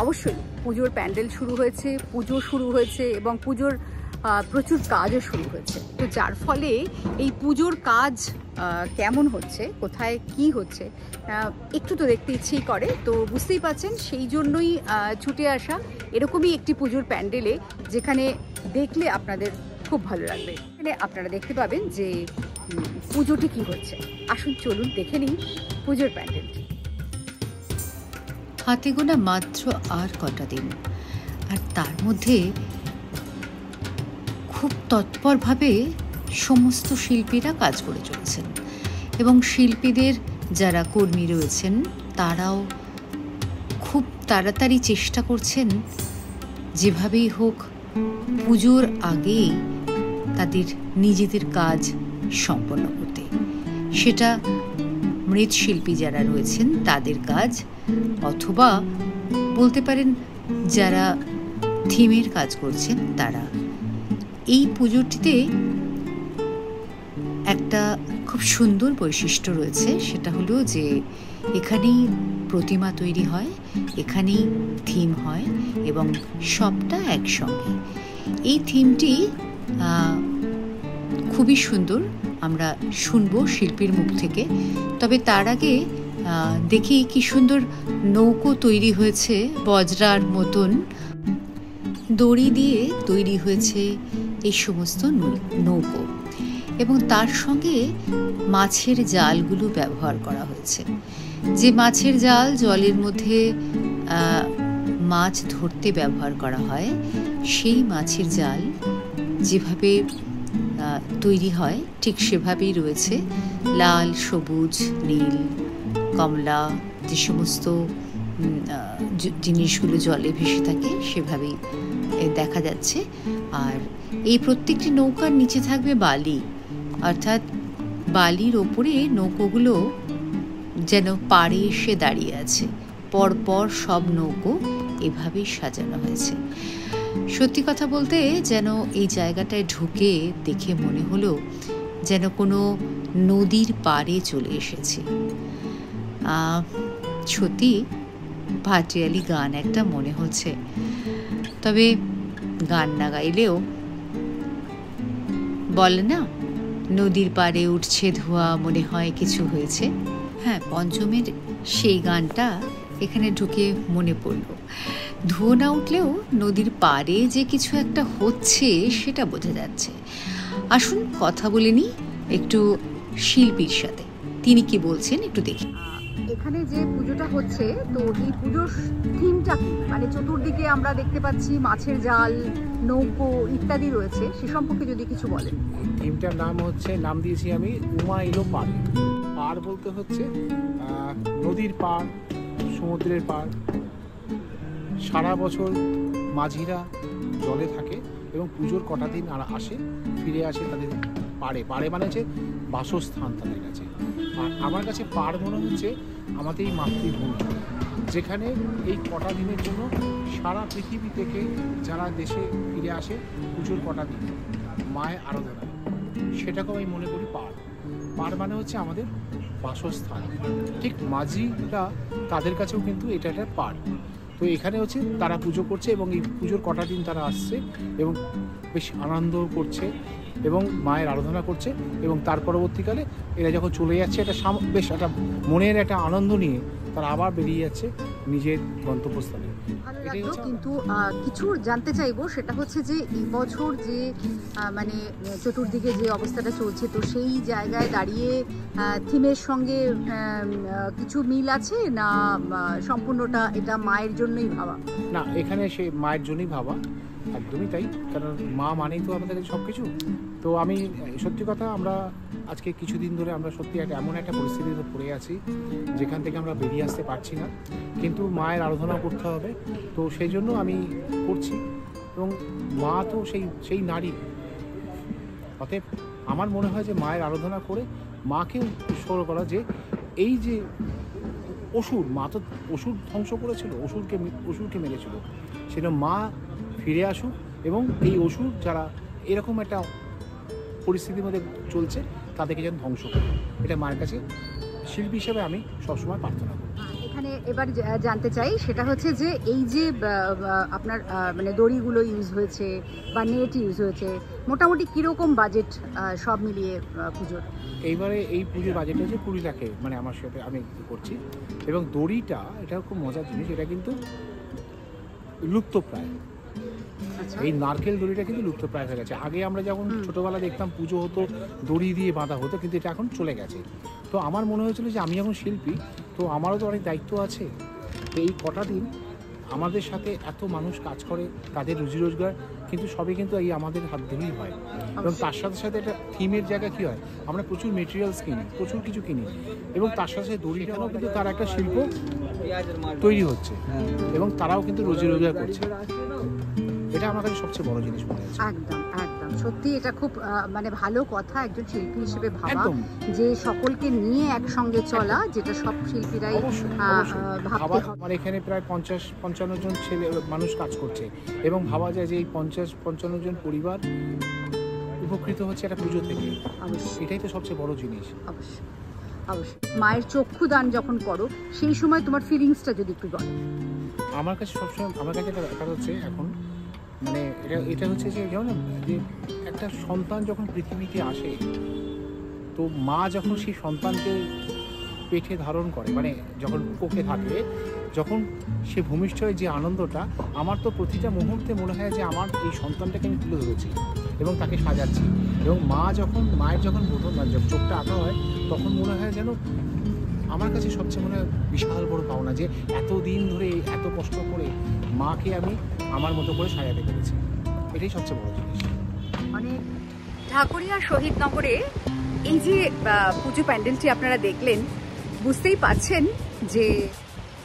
অবশ্যই পুজোর প্যান্ডেল শুরু হয়েছে, পুজো শুরু হয়েছে এবং পুজোর প্রচুর কাজও শুরু হয়েছে। তো যার ফলে এই পুজোর কাজ কেমন হচ্ছে, কোথায় কি হচ্ছে একটু তো দেখতে ইচ্ছেই করে। তো বুঝতেই পারছেন, সেই জন্যই ছুটে আসা এরকমই একটি পুজোর প্যান্ডেলে, যেখানে দেখলে আপনাদের খুব ভালো লাগবে। এখানে আপনারা দেখতে পাবেন যে পুজোটি কি হচ্ছে। আসুন চলুন দেখে নিই পুজোর প্যান্ডেলটি। হাতে গোনা মাত্র আর কটা দিন, আর তার মধ্যে খুব তৎপরভাবে সমস্ত শিল্পীরা কাজ করে চলেছেন এবং শিল্পীদের যারা কর্মী রয়েছেন তারাও খুব তাড়াতাড়ি চেষ্টা করছেন যেভাবেই হোক পুজোর আগেই তাদের নিজেদের কাজ সম্পন্ন করতে। সেটা মৃৎশিল্পী যারা রয়েছেন তাদের কাজ, অথবা বলতে পারেন যারা থিমের কাজ করছেন তারা। এই পুজোটিতে একটা খুব সুন্দর বৈশিষ্ট্য রয়েছে, সেটা হলো যে এখানেই প্রতিমা তৈরি হয়, এখানেই থিম হয় এবং সবটা একসঙ্গে। এই থিমটি খুবই সুন্দর, আমরা শুনবো শিল্পীর মুখ থেকে। তবে তার আগে দেখি কি সুন্দর নৌকো তৈরি হয়েছে, বজরার মতন দড়ি দিয়ে তৈরি হয়েছে এই সমস্ত নৌকো, এবং তার সঙ্গে মাছের জালগুলো ব্যবহার করা হয়েছে। যে মাছের জাল জলের মধ্যে মাছ ধরতে ব্যবহার করা হয়, সেই মাছের জাল যেভাবে তৈরি হয় ঠিক সেভাবেই রয়েছে। লাল, সবুজ, নীল, কমলা যে সমস্ত জিনিসগুলো জলে ভেসে থাকে সেভাবেই দেখা যাচ্ছে। আর এই প্রত্যেকটি নৌকার নিচে থাকবে বালি, অর্থাৎ বালির ওপরে নৌকোগুলো যেন পাড়ে এসে দাঁড়িয়ে আছে। পরপর সব নৌকো এভাবেই সাজানো হয়েছে। সত্যি কথা বলতে যেন এই জায়গাটায় ঢুকে দেখে মনে হলো যেন কোনো নদীর পাড়ে চলে এসেছি। সত্যি ভাটিয়ালি গান একটা মনে হচ্ছে, তবে গান না গাইলেও বলে না, নদীর পাড়ে উঠছে ধোঁয়া, মনে হয় কিছু হয়েছে। হ্যাঁ, পঞ্চমের সেই গানটা এখানে ঢুকে মনে পড়ল। ধোঁয়া না উঠলেও নদীর পাড়ে যে কিছু একটা হচ্ছে সেটা বোঝা যাচ্ছে। আসুন কথা বলে নিই একটু শিল্পীর সাথে, তিনি কি বলছেন একটু দেখি। এখানে যে পুজোটা হচ্ছে, তো এই পুজোর থিমটা কি? মানে চতুর্দিকে আমরা দেখতে পাচ্ছি মাছের জাল, নৌকো ইত্যাদি রয়েছে, সে সম্পর্কে যদি কিছু বলেন। থিমটার নাম দিয়েছি আমি উমা এলো পার। পার বলতে হচ্ছে নদীর পার, সমুদ্রের পার। সারা বছর মাঝিরা জলে থাকে এবং পুজোর কটা দিন আর আসে, ফিরে আসে তাদের পাড়ে। পাড়ে মানে হচ্ছে বাসস্থান তাদের কাছে। আর আমার কাছে পাড় মনে হচ্ছে আমাদের এই মাতৃভূমি, যেখানে এই কটা দিনের জন্য সারা পৃথিবী থেকে যারা দেশে ফিরে আসে পুজোর কটা দিন মায়ের আরাধনা, সেটাকেও আমি মনে করি পাড়। পাড় মানে হচ্ছে আমাদের বাসস্থান। ঠিক মাঝিরা তাদের কাছেও কিন্তু এটা একটা পাড়। তো এখানে হচ্ছে তারা পুজো করছে এবং এই পুজোর কটা দিন তারা আসছে এবং বেশ আনন্দ করছে এবং মায়ের আরাধনা করছে, এবং তার পরবর্তীকালে এরা যখন চলে যাচ্ছে এটা বেশ একটা মনের একটা আনন্দ নিয়ে তারা আবার বেরিয়ে যাচ্ছে নিজের গন্তব্যস্থানে। কিন্তু কিছু জানতে চাইবো, সেটা হচ্ছে যে এই বছর যে মানে চতুর্দিকে যে অবস্থাটা চলছে, তো সেই জায়গায় দাঁড়িয়ে থিমের সঙ্গে কিছু মিল আছে না সম্পূর্ণটা এটা মায়ের জন্যই ভাবা? না, এখানে সে মায়ের জন্যই ভাবা, একদমই তাই। কারণ মা মানেই তো আমাদের সব কিছু। তো আমি সত্যি কথা, আমরা আজকে কিছুদিন ধরে আমরা সত্যি এমন একটা পরিস্থিতিতে পড়ে আছি যেখান থেকে আমরা বেরিয়ে আসতে পারছি না, কিন্তু মায়ের আরাধনা করতে হবে। তো সেই জন্য আমি করছি, এবং মা তো সেই নারী। অতএব আমার মনে হয় যে মায়ের আরাধনা করে মাকে উৎসর্গ করা, যে এই যে অসুর, মা তো অসুর ধ্বংস করেছিল, অসুরকে মেরেছিল, সেটা মা ফিরে আসুক এবং এই অসুর যারা এরকম একটা পরিস্থিতির মধ্যে চলছে তাদেরকে যেন ধ্বংস করে, এটা মায়ের কাছে শিল্পী হিসেবে আমি সবসময় প্রার্থনা করি। এখানে এবার জানতে চাই সেটা হচ্ছে যে এই যে আপনার মানে দড়িগুলো ইউজ হয়েছে বা নেট ইউজ হয়েছে, মোটামুটি কীরকম বাজেট সব মিলিয়ে পুজোর? এইবারে এই পুজোর বাজেট হচ্ছে 20 লাখে, মানে আমার সাথে আমি করছি। এবং দড়িটা, এটা খুব মজার জিনিস, এটা কিন্তু লুপ্ত প্রায়। এই নারকেল দড়িটা কিন্তু লুপ্ত প্রায় হয়ে গেছে। আগে আমরা যখন ছোটোবেলা দেখতাম পুজো হতো দড়ি দিয়ে বাঁধা হতো, কিন্তু এটা এখন চলে গেছে। তো আমার মনে হয়েছিল যে আমি যখন শিল্পী, তো আমারও তো অনেক দায়িত্ব আছে। তো এই কটা দিন আমাদের সাথে এত মানুষ কাজ করে, তাদের রুজি রোজগার কিন্তু সবই কিন্তু এই আমাদের হাত ধরেই হয়। এবং তার সাথে সাথে একটা থিমের জায়গা কী হয়, আমরা প্রচুর মেটেরিয়ালস কিনি, প্রচুর কিছু কিনি, এবং তার সাথে সাথে দড়িটাও কিন্তু তার একটা শিল্প তৈরি হচ্ছে, এবং তারাও কিন্তু রুজি রোজগার করছে। এটা আমার কাছে সবচেয়ে বড় জিনিস মনে হচ্ছে। একদম একদম সত্যি, এটা খুব মানে ভালো কথা একজন শিল্পী হিসেবে ভাবা, যে সকলকে নিয়ে একসঙ্গে চলা, যেটা সব শিল্পীরাই ভাবতে হবে। আমার এখানে প্রায় 50-55 জন ছেলে মানুষ কাজ করছে, এবং ভাবা যায় যে এই 50-55 জন পরিবার উপকৃত হচ্ছে একটা পুজো থেকে। এটাই তো সবচেয়ে বড় জিনিস। অবশ্যই অবশ্যই। মায়ের চক্ষুদান যখন করো সেই সময় তোমার ফিলিংসটা যদি একটু বলো। আমার কাছে সবসময়, আমার কাছে একটা হচ্ছে এখন, মানে এটা হচ্ছে যে যেমন যে একটা সন্তান যখন পৃথিবীতে আসে, তো মা যখন সেই সন্তানকে পেটে ধারণ করে, মানে যখন কোখে থাকে, যখন সে ভূমিষ্ঠ হয়, যে আনন্দটা, আমার তো প্রতিটা মুহূর্তে মনে হয় যে আমার এই সন্তানটাকে আমি তুলে ধরেছি এবং তাকে সাজাচ্ছি। এবং মায়ের যখন প্রথম চোখটা আঁকা হয়, তখন মনে হয় যেন আমার কাছে সবচেয়ে মনে হয় বিশাল বড় পাওনা, যে এতদিন ধরে এত কষ্ট করে মাকে আমি আমার মতো করে সাজাতে পেরেছি। এটাই সবচেয়ে বড় জিনিস। মানে ঢাকুরিয়া শহীদনগরে এই যে পুজো প্যান্ডেলটি আপনারা দেখলেন, বুঝতেই পারছেন যে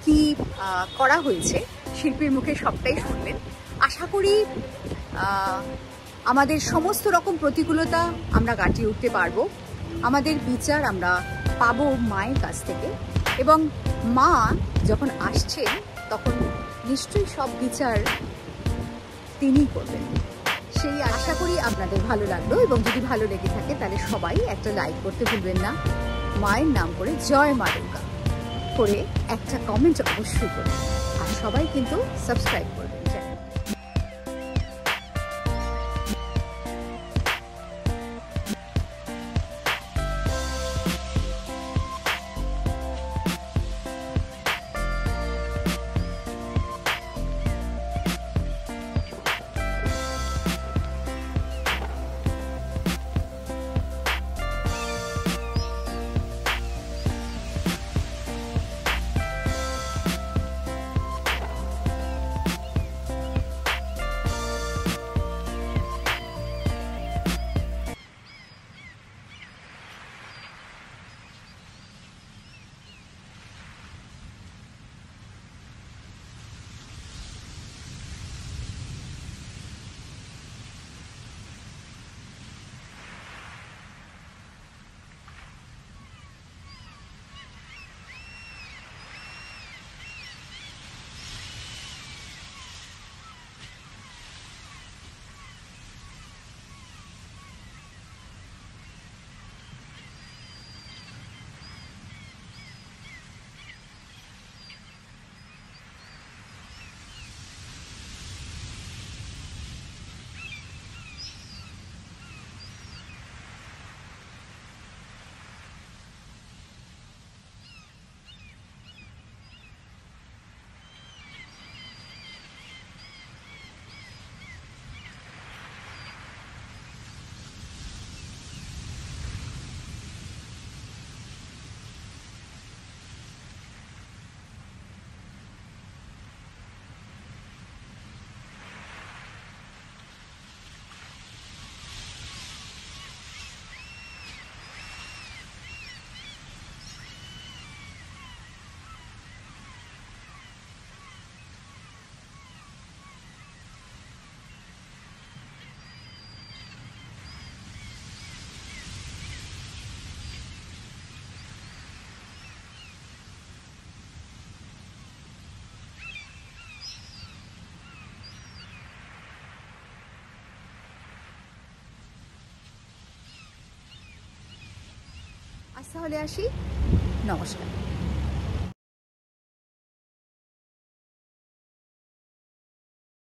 কি করা হয়েছে, শিল্পীর মুখে সবটাই শুনলেন। আশা করি আমাদের সমস্ত রকম প্রতিকূলতা আমরা কাটিয়ে উঠতে পারবো, আমাদের বিচার আমরা পাবো মায়ের কাছ থেকে, এবং মা যখন আসছেন তখন নিশ্চয়ই সব বিচার তিনিই করবেন। সেই আশা করি আপনাদের ভালো লাগলো, এবং যদি ভালো লেগে থাকে তাহলে সবাই একটা লাইক করতে ভুলবেন না, মায়ের নাম করে জয় মা দুর্গা করে একটা কমেন্ট অবশ্যই করবেন, আর সবাই কিন্তু সাবস্ক্রাইব করবেন। আজ তাহলে আসি, নমস্কার।